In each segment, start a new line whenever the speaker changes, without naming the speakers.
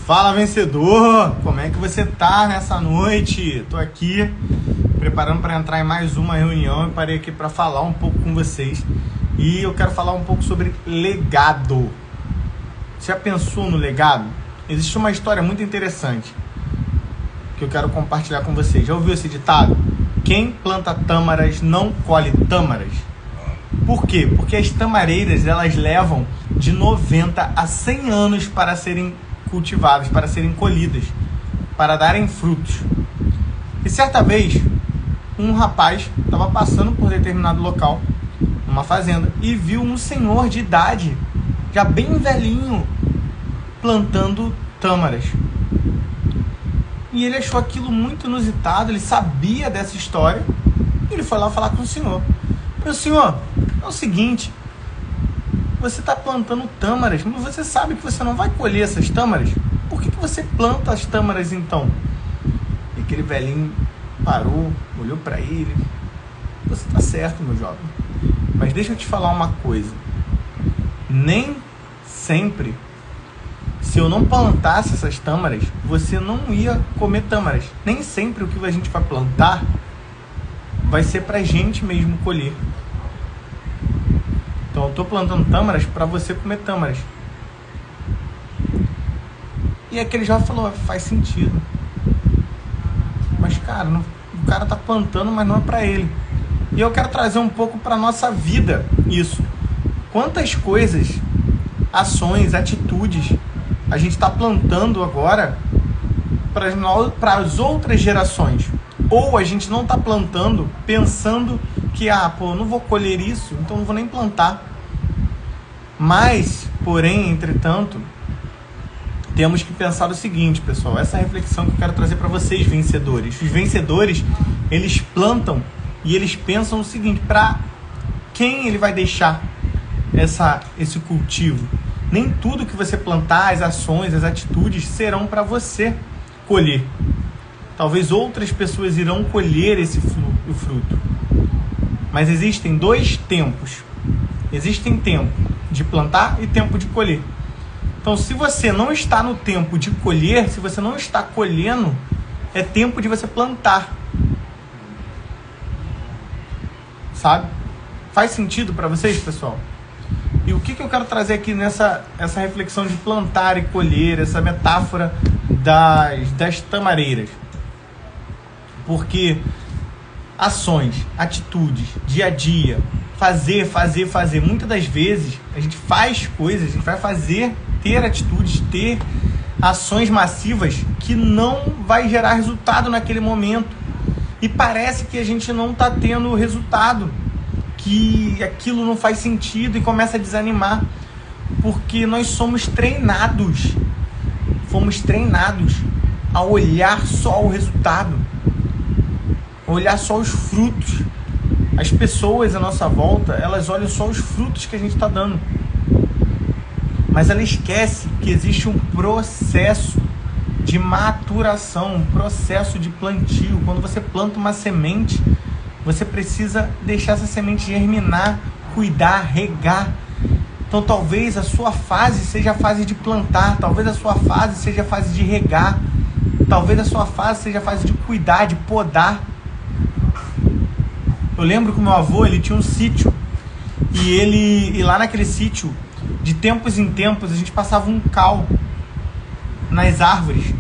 Fala, vencedor! Como é que você tá nessa noite? Tô aqui preparando para entrar em mais uma reunião e parei aqui para falar um pouco com vocês. E eu quero falar um pouco sobre legado. Você já pensou no legado? Existe uma história muito interessante que eu quero compartilhar com vocês. Já ouviu esse ditado? Quem planta tâmaras não colhe tâmaras. Por quê? Porque as tamareiras, elas levam de 90 a 100 anos para serem cultivadas, para serem colhidas, para darem frutos. E certa vez, um rapaz estava passando por determinado local, numa fazenda, e viu um senhor de idade, já bem velhinho, plantando tâmaras. E ele achou aquilo muito inusitado, ele sabia dessa história, e ele foi lá falar com o senhor. Meu senhor, é o seguinte, você está plantando tâmaras, mas você sabe que você não vai colher essas tâmaras? Por que você planta as tâmaras então? E aquele velhinho parou, olhou para ele. Você está certo, meu jovem. Mas deixa eu te falar uma coisa. Nem sempre, se eu não plantasse essas tâmaras, você não ia comer tâmaras. Nem sempre o que a gente vai plantar vai ser pra gente mesmo colher. Então eu estou plantando tâmaras para você comer tâmaras. E aquele jovem falou, faz sentido. Mas cara, o cara está plantando, mas não é para ele. E eu quero trazer um pouco para a nossa vida isso. Quantas coisas, ações, atitudes a gente está plantando agora para as outras gerações? Ou a gente não está plantando pensando que, eu não vou colher isso, então não vou nem plantar. Mas, porém, entretanto, temos que pensar o seguinte, pessoal, essa reflexão que eu quero trazer para vocês, vencedores. Os vencedores, eles plantam e eles pensam o seguinte, para quem ele vai deixar esse cultivo? Nem tudo que você plantar, as ações, as atitudes, serão para você colher. Talvez outras pessoas irão colher o fruto. Mas existem dois tempos. Existem tempo de plantar e tempo de colher. Então, se você não está no tempo de colher, se você não está colhendo, é tempo de você plantar. Sabe? Faz sentido para vocês, pessoal? E o que eu quero trazer aqui essa reflexão de plantar e colher, essa metáfora das tamareiras? Porque ações, atitudes, dia a dia, fazer. Muitas das vezes a gente faz coisas, a gente vai ter atitudes, ter ações massivas que não vai gerar resultado naquele momento. E parece que a gente não está tendo resultado, que aquilo não faz sentido e começa a desanimar. Porque nós fomos treinados a olhar só o resultado, olhar só os frutos. As pessoas à nossa volta, elas olham só os frutos que a gente está dando. Mas ela esquece que existe um processo de maturação, um processo de plantio. Quando você planta uma semente, você precisa deixar essa semente germinar, cuidar, regar. Então talvez a sua fase seja a fase de plantar, talvez a sua fase seja a fase de regar, talvez a sua fase seja a fase de cuidar, de podar. Eu lembro que o meu avô, ele tinha um sítio e lá naquele sítio, de tempos em tempos, a gente passava um cal nas árvores,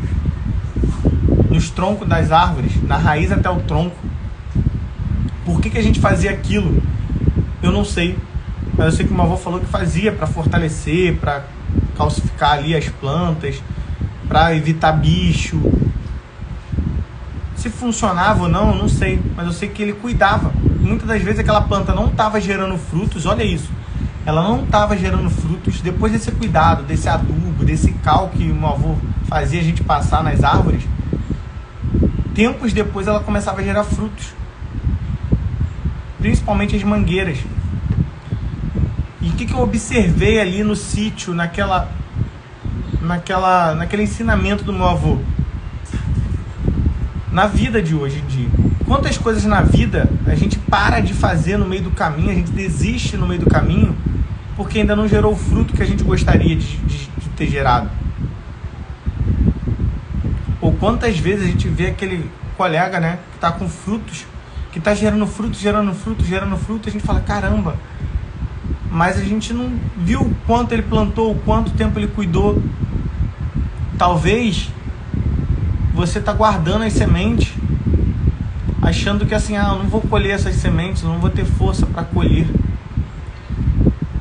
nos troncos das árvores, na raiz até o tronco. Por que a gente fazia aquilo? Eu não sei, mas eu sei que o meu avô falou que fazia para fortalecer, para calcificar ali as plantas, para evitar bicho. Se funcionava ou não, eu não sei, mas eu sei que ele cuidava. Muitas das vezes aquela planta não estava gerando frutos, olha isso, ela não estava gerando frutos. Depois desse cuidado, desse adubo, desse cal que o meu avô fazia a gente passar nas árvores, tempos depois ela começava a gerar frutos, principalmente as mangueiras. E o que eu observei ali no sítio, naquele ensinamento do meu avô? Na vida de hoje em dia, quantas coisas na vida a gente para de fazer no meio do caminho, a gente desiste no meio do caminho porque ainda não gerou o fruto que a gente gostaria de ter gerado. Ou quantas vezes a gente vê aquele colega, né, que está com frutos, que está gerando frutos, a gente fala, caramba, mas a gente não viu o quanto ele plantou, o quanto tempo ele cuidou. Talvez você está guardando as sementes, achando que assim, eu não vou colher essas sementes, eu não vou ter força para colher.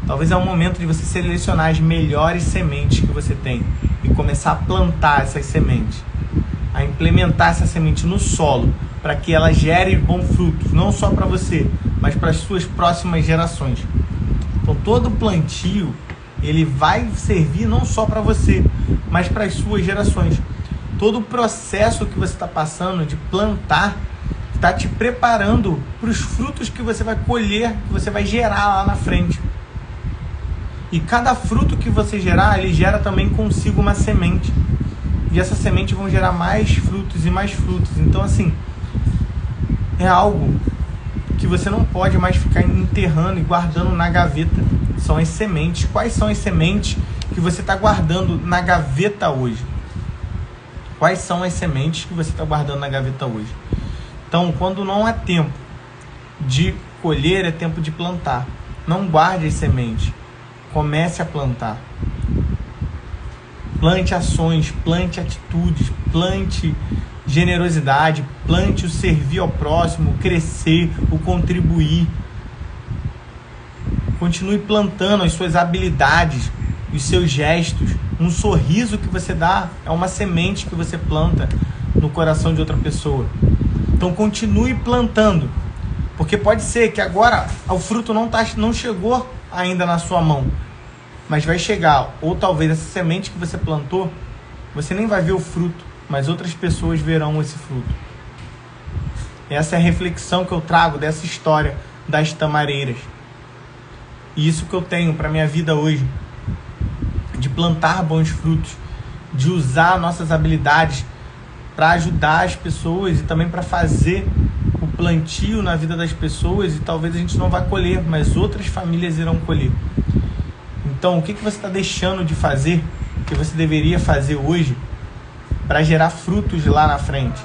Talvez é o momento de você selecionar as melhores sementes que você tem e começar a plantar essas sementes, a implementar essa semente no solo, para que ela gere bons frutos, não só para você, mas para as suas próximas gerações. Então todo plantio, ele vai servir não só para você, mas para as suas gerações. Todo o processo que você está passando de plantar está te preparando para os frutos que você vai colher, que você vai gerar lá na frente. E cada fruto que você gerar, ele gera também consigo uma semente. E essa semente vão gerar mais frutos e mais frutos. Então assim, é algo que você não pode mais ficar enterrando e guardando na gaveta. São as sementes. Quais são as sementes que você está guardando na gaveta hoje? Quais são as sementes que você está guardando na gaveta hoje? Então, quando não há tempo de colher, é tempo de plantar. Não guarde as sementes. Comece a plantar. Plante ações, plante atitudes, plante generosidade, plante o servir ao próximo, o crescer, o contribuir. Continue plantando as suas habilidades, os seus gestos. Um sorriso que você dá é uma semente que você planta no coração de outra pessoa. Então continue plantando, porque pode ser que agora o fruto não chegou ainda na sua mão, mas vai chegar. Ou talvez essa semente que você plantou, você nem vai ver o fruto, mas outras pessoas verão esse fruto. Essa é a reflexão que eu trago dessa história das tamareiras. E isso que eu tenho para minha vida hoje, de plantar bons frutos, de usar nossas habilidades para ajudar as pessoas e também para fazer o plantio na vida das pessoas, e talvez a gente não vá colher, mas outras famílias irão colher. Então, o que você está deixando de fazer, que você deveria fazer hoje, para gerar frutos lá na frente?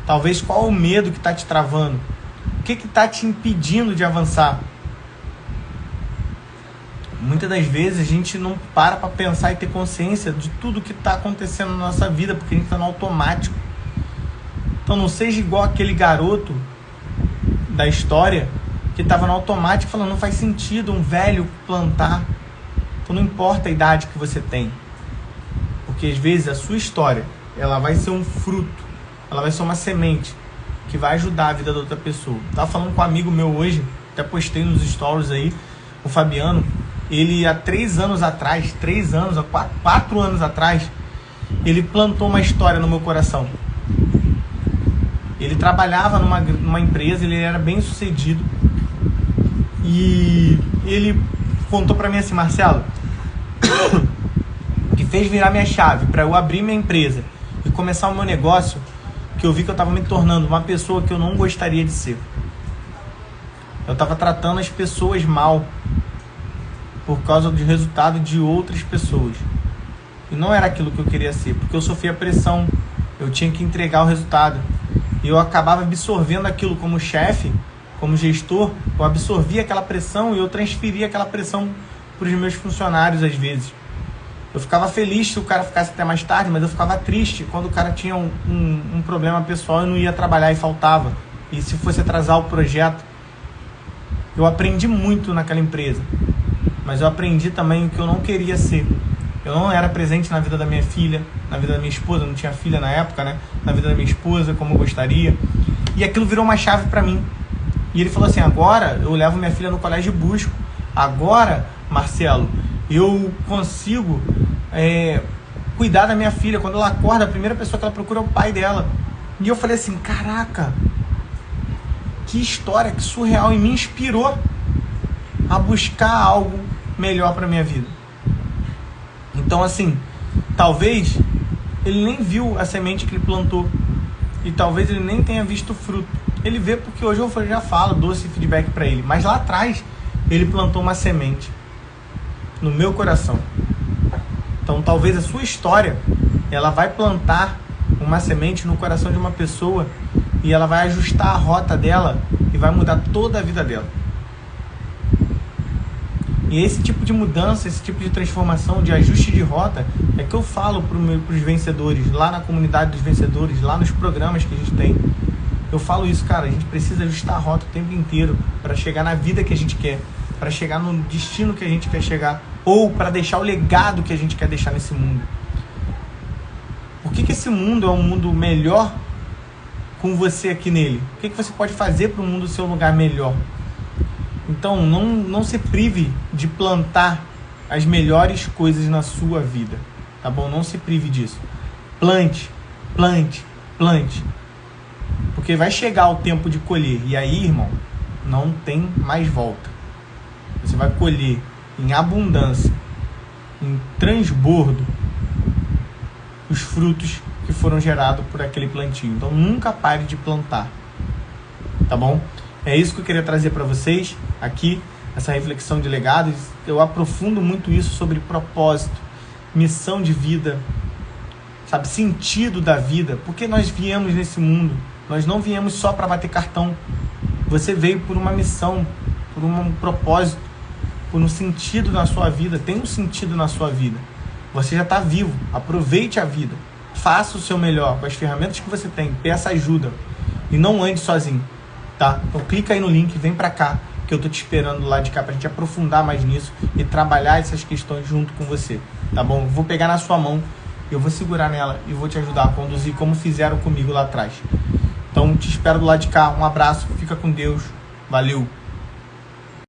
Talvez qual o medo que está te travando? O que está te impedindo de avançar? Muitas das vezes a gente não para pensar e ter consciência de tudo que está acontecendo na nossa vida, porque a gente está no automático. Então não seja igual aquele garoto da história que estava no automático falando, não faz sentido um velho plantar. Então não importa a idade que você tem, porque às vezes a sua história, ela vai ser um fruto, ela vai ser uma semente que vai ajudar a vida da outra pessoa. Estava falando com um amigo meu hoje, até postei nos stories aí, o Fabiano. Ele há 4 anos atrás, ele plantou uma história no meu coração. Ele trabalhava numa empresa, ele era bem sucedido, e ele contou pra mim assim, Marcelo, que fez virar minha chave para eu abrir minha empresa e começar o meu negócio, que eu vi que eu estava me tornando uma pessoa que eu não gostaria de ser. Eu estava tratando as pessoas mal por causa do resultado de outras pessoas. E não era aquilo que eu queria ser, porque eu sofria pressão, eu tinha que entregar o resultado. E eu acabava absorvendo aquilo como chefe, como gestor, eu absorvia aquela pressão e eu transferia aquela pressão para os meus funcionários às vezes. Eu ficava feliz se o cara ficasse até mais tarde, mas eu ficava triste quando o cara tinha um problema pessoal e não ia trabalhar e faltava. E se fosse atrasar o projeto. Eu aprendi muito naquela empresa, mas eu aprendi também o que eu não queria ser. Eu não era presente na vida da minha filha, na vida da minha esposa, não tinha filha na época, né? Na vida da minha esposa, como eu gostaria. E aquilo virou uma chave para mim. E ele falou assim, agora eu levo minha filha no colégio e busco. Agora, Marcelo, eu consigo cuidar da minha filha. Quando ela acorda, a primeira pessoa que ela procura é o pai dela. E eu falei assim, caraca, que história, que surreal. E me inspirou a buscar algo melhor para minha vida. Então assim, talvez ele nem viu a semente que ele plantou, e talvez ele nem tenha visto o fruto. Ele vê porque hoje eu já falo, dou esse feedback para ele, mas lá atrás ele plantou uma semente no meu coração. Então talvez a sua história, ela vai plantar uma semente no coração de uma pessoa e ela vai ajustar a rota dela e vai mudar toda a vida dela. E esse tipo de mudança, esse tipo de transformação, de ajuste de rota, é que eu falo para os vencedores, lá na comunidade dos vencedores, lá nos programas que a gente tem. Eu falo isso, cara, a gente precisa ajustar a rota o tempo inteiro para chegar na vida que a gente quer, para chegar no destino que a gente quer chegar, ou para deixar o legado que a gente quer deixar nesse mundo. Por que esse mundo é um mundo melhor com você aqui nele? O que você pode fazer para o mundo ser um lugar melhor? Então, não se prive de plantar as melhores coisas na sua vida, tá bom? Não se prive disso. Plante, plante, plante. Porque vai chegar o tempo de colher. E aí, irmão, não tem mais volta. Você vai colher em abundância, em transbordo, os frutos que foram gerados por aquele plantio. Então, nunca pare de plantar, tá bom? É isso que eu queria trazer para vocês aqui, essa reflexão de legados. Eu aprofundo muito isso sobre propósito, missão de vida, sabe, sentido da vida. Porque nós viemos nesse mundo, nós não viemos só para bater cartão. Você veio por uma missão, por um propósito, por um sentido na sua vida. Tem um sentido na sua vida. Você já está vivo, aproveite a vida. Faça o seu melhor com as ferramentas que você tem, peça ajuda e não ande sozinho. Tá? Então clica aí no link, vem pra cá, que eu tô te esperando lá de cá pra gente aprofundar mais nisso e trabalhar essas questões junto com você, tá bom? Eu vou pegar na sua mão, eu vou segurar nela e vou te ajudar a conduzir como fizeram comigo lá atrás. Então te espero do lado de cá, um abraço, fica com Deus, valeu!